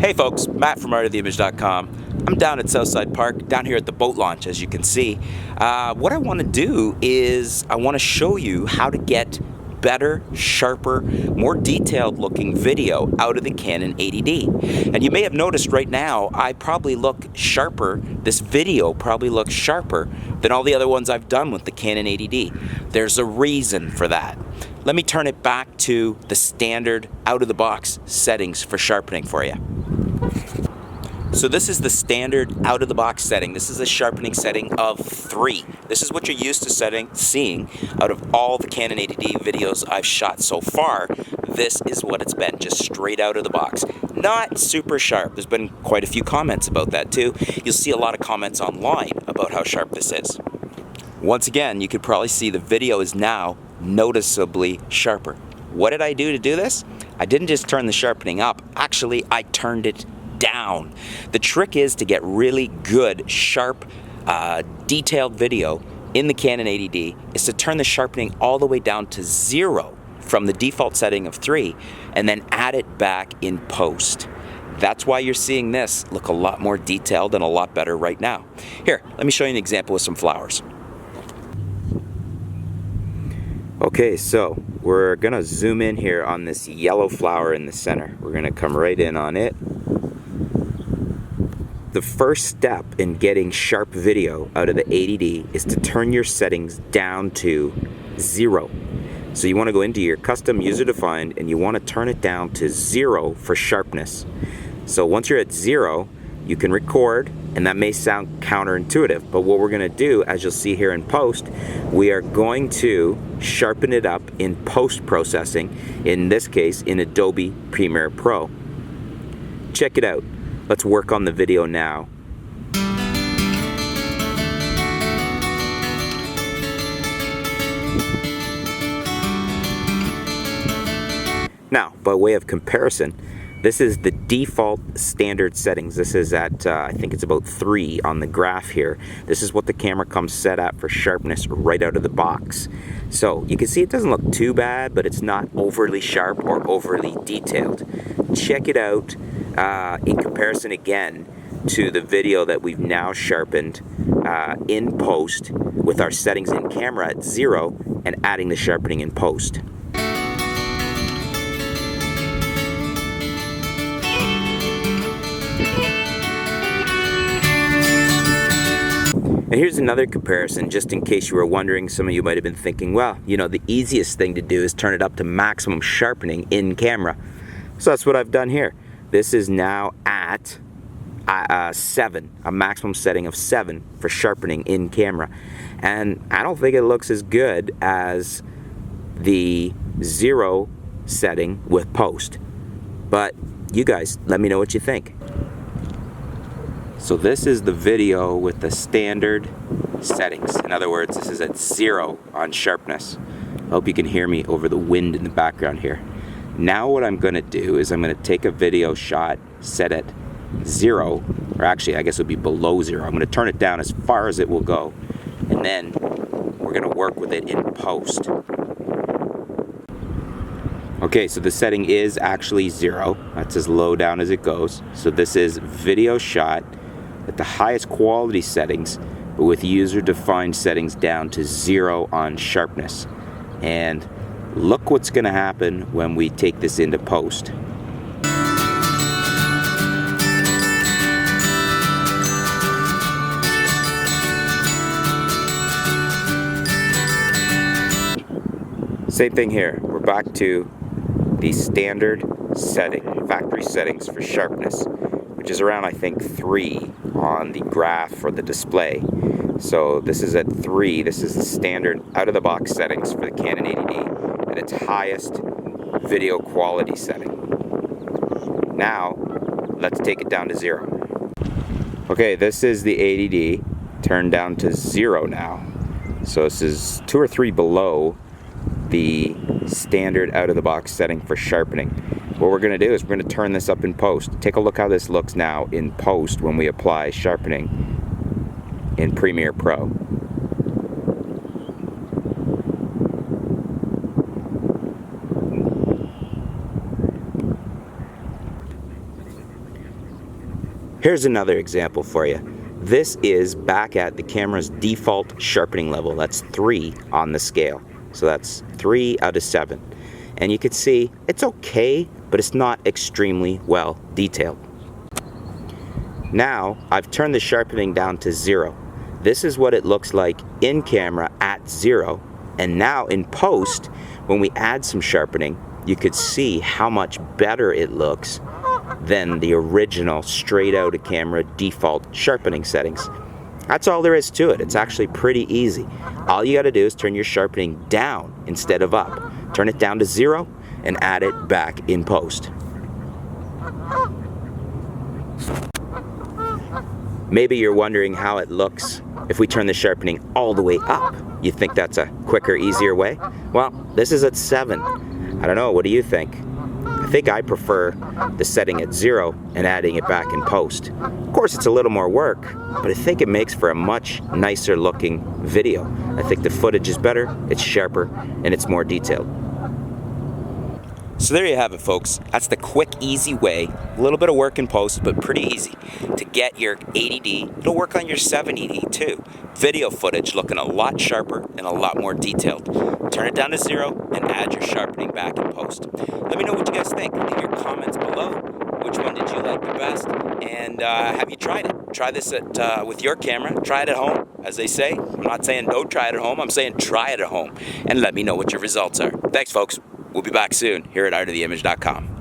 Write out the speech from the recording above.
Hey folks, Matt from artoftheimage.com. I'm down at Southside Park, down here at the boat launch, as you can see. What I want to do is I want to show you how to get better, sharper, more detailed looking video out of the Canon 80D. And you may have noticed right now, I probably look sharper, this video probably looks sharper than all the other ones I've done with the Canon 80D. There's a reason for that. Let me turn it back to the standard out-of-the-box settings for sharpening for you. So this is the standard out-of-the-box setting. This is a sharpening setting of 3. This is what you're used to seeing out of all the Canon 80D videos I've shot so far. This is what it's been, just straight out of the box. Not super sharp. There's been quite a few comments about that too. You'll see a lot of comments online about how sharp this is. Once again, you could probably see the video is now noticeably sharper. What did I do to do this? I didn't just turn the sharpening up. Actually, I turned it down. The trick is to get really good, sharp, detailed video in the Canon 80D is to turn the sharpening all the way down to 0 from the default setting of 3 and then add it back in post. That's why you're seeing this look a lot more detailed and a lot better right now. Here, let me show you an example with some flowers. Okay, so we're gonna zoom in here on this yellow flower in the center. We're gonna come right in on it. The first step in getting sharp video out of the 80D is to turn your settings down to 0. So you want to go into your custom user defined and you want to turn it down to 0 for sharpness. So once you're at 0, you can record, and that may sound counterintuitive, but what we're going to do, as you'll see here in post, we are going to sharpen it up in post-processing, in this case in Adobe Premiere Pro. Check it out. Let's work on the video now. Now, by way of comparison, this is the default standard settings. This is at, I think it's about 3 on the graph here. This is what the camera comes set at for sharpness right out of the box. So you can see it doesn't look too bad, but it's not overly sharp or overly detailed. Check it out in comparison again to the video that we've now sharpened in post with our settings in camera at 0 and adding the sharpening in post. And here's another comparison, just in case you were wondering. Some of you might have been thinking, well, you know, the easiest thing to do is turn it up to maximum sharpening in camera. So that's what I've done here. This is now at 7, a maximum setting of 7 for sharpening in camera. And I don't think it looks as good as the 0 setting with post. But you guys, let me know what you think. So this is the video with the standard settings. In other words, this is at 0 on sharpness. I hope you can hear me over the wind in the background here. Now what I'm going to do is I'm going to take a video shot set at 0, or actually I guess it would be below 0. I'm going to turn it down as far as it will go, and then we're going to work with it in post. Okay, so the setting is actually 0. That's as low down as it goes. So this is video shot at the highest quality settings, but with user-defined settings down to 0 on sharpness. And look what's going to happen when we take this into post. Same thing here. We're back to the standard setting, factory settings for sharpness, which is around, I think, 3 on the graph for the display. So this is at 3. This is the standard out-of-the-box settings for the Canon 80D at its highest video quality setting. Now, let's take it down to 0. Okay, this is the 80D turned down to 0 now. So this is 2 or 3 below the standard out-of-the-box setting for sharpening. What we're going to do is we're going to turn this up in post. Take a look how this looks now in post when we apply sharpening in Premiere Pro. Here's another example for you. This is back at the camera's default sharpening level. That's 3 on the scale. So that's 3 out of 7. And you can see it's okay, but it's not extremely well detailed. Now I've turned the sharpening down to 0. This is what it looks like in camera at 0. And now in post, when we add some sharpening, you could see how much better it looks than the original straight out of camera default sharpening settings. That's all there is to it. It's actually pretty easy. All you got to do is turn your sharpening down instead of up. Turn it down to 0 and add it back in post. Maybe you're wondering how it looks if we turn the sharpening all the way up. You think that's a quicker, easier way? Well, this is at 7. I don't know, what do you think? I think I prefer the setting at 0 and adding it back in post. Of course, it's a little more work, but I think it makes for a much nicer looking video. I think the footage is better, it's sharper, and it's more detailed. So there you have it, folks. That's the quick, easy way, a little bit of work in post, but pretty easy, to get your 80D. It'll work on your 70D too. Video footage looking a lot sharper and a lot more detailed. Turn it down to 0 and add your sharpening back in post. Let me know what you guys think. Leave your comments below. Which one did you like the best? And have you tried it? Try this with your camera. Try it at home, as they say. I'm not saying don't try it at home. I'm saying try it at home. And let me know what your results are. Thanks, folks. We'll be back soon here at artoftheimage.com.